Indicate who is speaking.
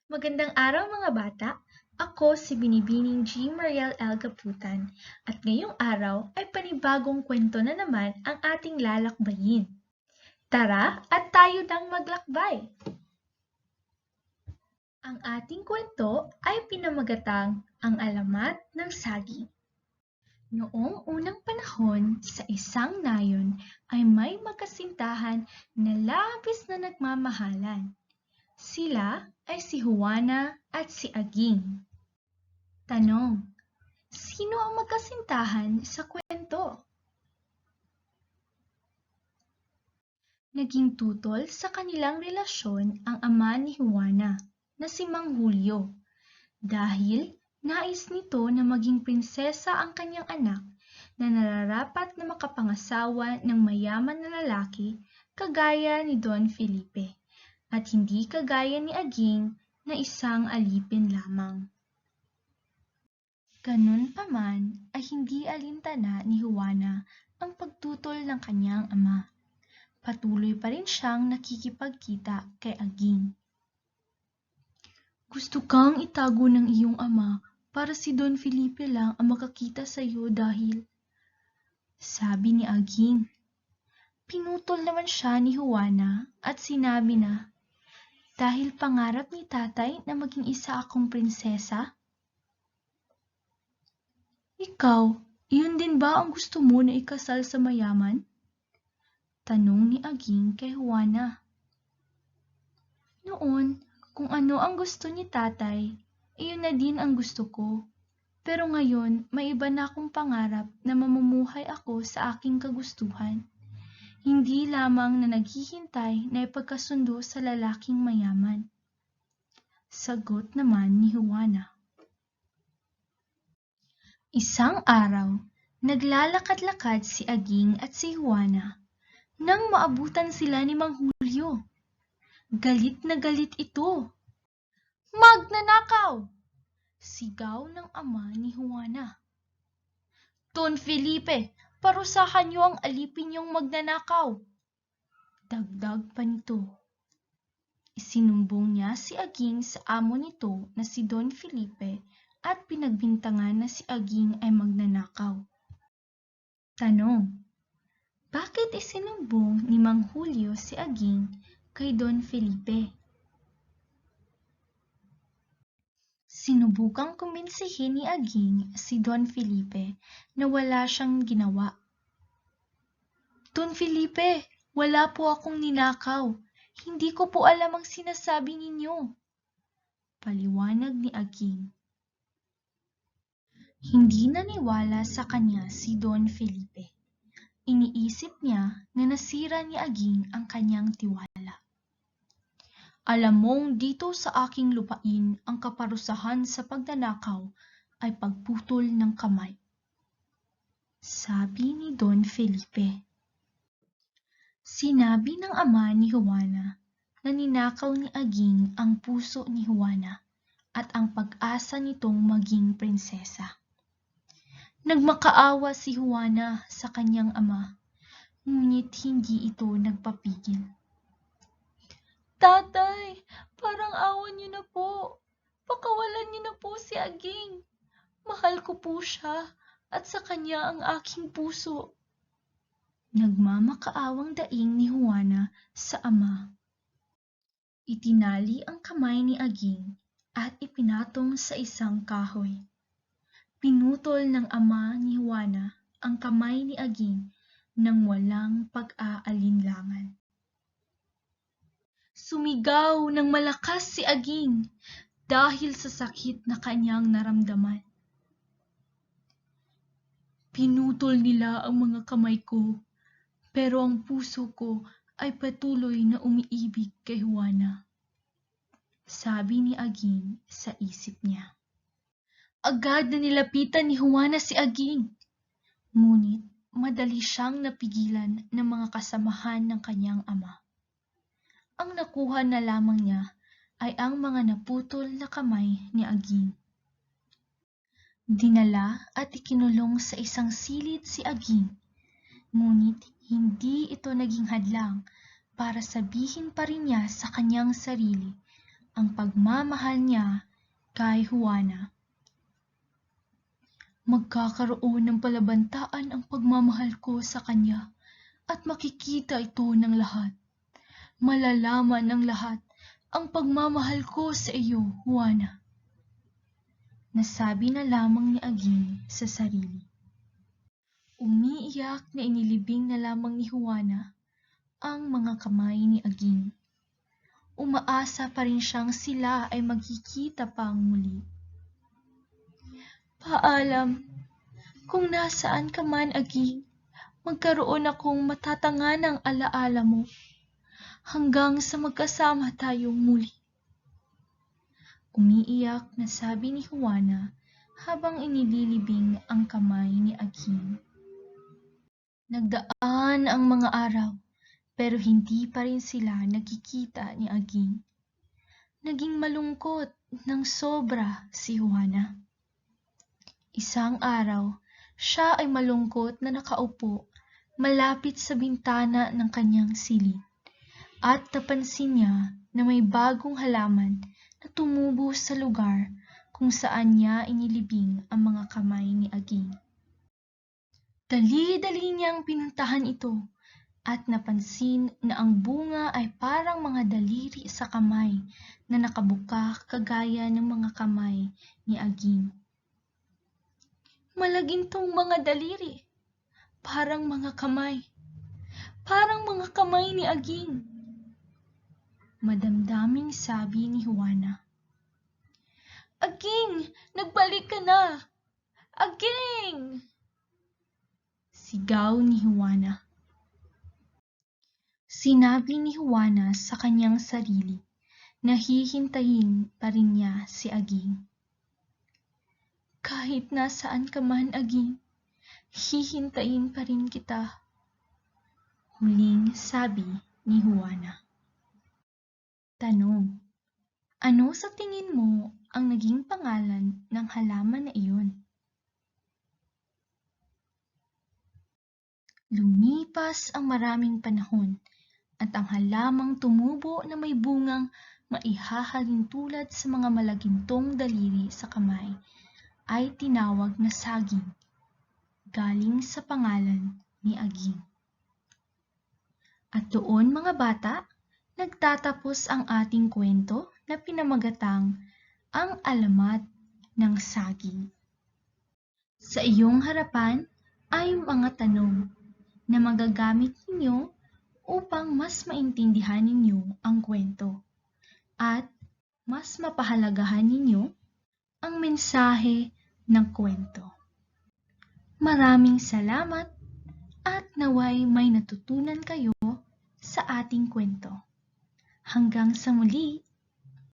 Speaker 1: Magandang araw mga bata! Ako si Binibining G. Mariel L. Gaputan at ngayong araw ay panibagong kwento na naman ang ating lalakbayin. Tara at tayo nang maglakbay! Ang ating kwento ay pinamagatang Ang Alamat ng Saging. Noong unang panahon, sa isang nayon ay may magkasintahan na labis na nagmamahalan. Sila ay si Juana at si Aging. Tanong, sino ang magkasintahan sa kwento? Naging tutol sa kanilang relasyon ang ama ni Juana na si Mang Julio dahil nais nito na maging prinsesa ang kanyang anak na nararapat na makapangasawa ng mayaman na lalaki kagaya ni Don Felipe at hindi kagaya ni Aging na isang alipin lamang. Ganun pa man ay hindi alintana ni Juana ang pagtutol ng kanyang ama. Patuloy pa rin siyang nakikipagkita kay Aging. Gusto kang itago ng iyong ama para si Don Felipe lang ang makakita sa iyo dahil, sabi ni Aging. Pinutol naman siya ni Juana at sinabi na, dahil pangarap ni tatay na maging isa akong prinsesa. Ikaw, iyon din ba ang gusto mo na ikasal sa mayaman? Tanong ni Aging kay Juana. Noon, kung ano ang gusto ni tatay, iyon na din ang gusto ko. Pero ngayon, may iba na akong pangarap na mamumuhay ako sa aking kagustuhan. Hindi lamang na naghihintay na ipagkasundo sa lalaking mayaman. Sagot naman ni Juana. Isang araw, naglalakad-lakad si Aging at si Juana nang maabutan sila ni Mang Julio. Galit na galit ito. Magnanakaw! Sigaw ng ama ni Juana. Don Felipe, parusahan niyo ang alipin niyong magnanakaw. Dagdag pa nito. Isinumbong niya si Aging sa amo nito na si Don Felipe at pinagbintangan na si Aging ay magnanakaw. Tanong, bakit isinumbong ni Mang Julio si Aging kay Don Felipe? Sinubukang kumbinsihin ni Aging si Don Felipe na wala siyang ginawa. Don Felipe, wala po akong ninakaw. Hindi ko po alam ang sinasabi ninyo. Paliwanag ni Aging. Hindi naniwala sa kanya si Don Felipe. Iniisip niya na nasira ni Aging ang kanyang tiwala. Alam mong dito sa aking lupain ang kaparusahan sa pagnanakaw ay pagputol ng kamay. Sabi ni Don Felipe. Sinabi ng ama ni Juana na ninakaw ni Aging ang puso ni Juana at ang pag-asa nitong maging prinsesa. Nagmakaawa si Juana sa kanyang ama, ngunit hindi ito nagpapigil. Tatay, parang awa niyo na po. Pakawalan niyo na po si Aging. Mahal ko po siya at sa kanya ang aking puso. Nagmamakaawang daing ni Juana sa ama. Itinali ang kamay ni Aging at ipinatong sa isang kahoy. Pinutol ng ama ni Juana ang kamay ni Aging nang walang pag-aalinlangan. Sumigaw ng malakas si Aging dahil sa sakit na kanyang naramdaman. Pinutol nila ang mga kamay ko, pero ang puso ko ay patuloy na umiibig kay Juana. Sabi ni Aging sa isip niya. Agad na nilapitan ni Juana si Aging, ngunit madali siyang napigilan ng mga kasamahan ng kanyang ama. Ang nakuha na lamang niya ay ang mga naputol na kamay ni Aging. Dinala at ikinulong sa isang silid si Aging, ngunit hindi ito naging hadlang para sabihin pa rin niya sa kanyang sarili ang pagmamahal niya kay Juana. Magkakaroon ng palabantaan ang pagmamahal ko sa kanya at makikita ito ng lahat. Malalaman ng lahat ang pagmamahal ko sa iyo, Juana. Nasabi na lamang ni Aging sa sarili. Umiiyak na inilibing na lamang ni Juana ang mga kamay ni Aging. Umaasa pa rin siyang sila ay magkikita pang muli. Paalam, kung nasaan ka man, Aging, magkaroon akong matatanganang alaala mo hanggang sa magkasama tayong muli. Umiiyak na sabi ni Juana habang inililibing ang kamay ni Aging. Nagdaan ang mga araw pero hindi pa rin sila nagkikita ni Aging. Naging malungkot ng sobra si Juana. Isang araw, siya ay malungkot na nakaupo malapit sa bintana ng kanyang silid at napansin niya na may bagong halaman na tumubo sa lugar kung saan niya inilibing ang mga kamay ni Aging. Dali-dali niyang pinuntahan ito at napansin na ang bunga ay parang mga daliri sa kamay na nakabuka kagaya ng mga kamay ni Aging. Malagintong mga daliri, parang mga kamay ni Aging. Madamdaming sabi ni Juana. Aging, nagbalik ka na! Aging! Sigaw ni Juana. Sinabi ni Juana sa kanyang sarili na hihintayin pa rin niya si Aging. Kahit nasaan ka man, Aging, hihintayin pa rin kita. Huling sabi ni Juana. Tanong, ano sa tingin mo ang naging pangalan ng halaman na iyon? Lumipas ang maraming panahon at ang halamang tumubo na may bungang maihahalin tulad sa mga malagintong daliri sa kamay ay tinawag na saging, galing sa pangalan ni Aging. At doon mga bata, nagtatapos ang ating kwento na pinamagatang Ang Alamat ng Saging. Sa iyong harapan ay mga tanong na magagamit ninyo upang mas maintindihan ninyo ang kwento at mas mapahalagahan ninyo ang mensahe ng kwento. Maraming salamat at naway may natutunan kayo sa ating kwento. Hanggang sa muli!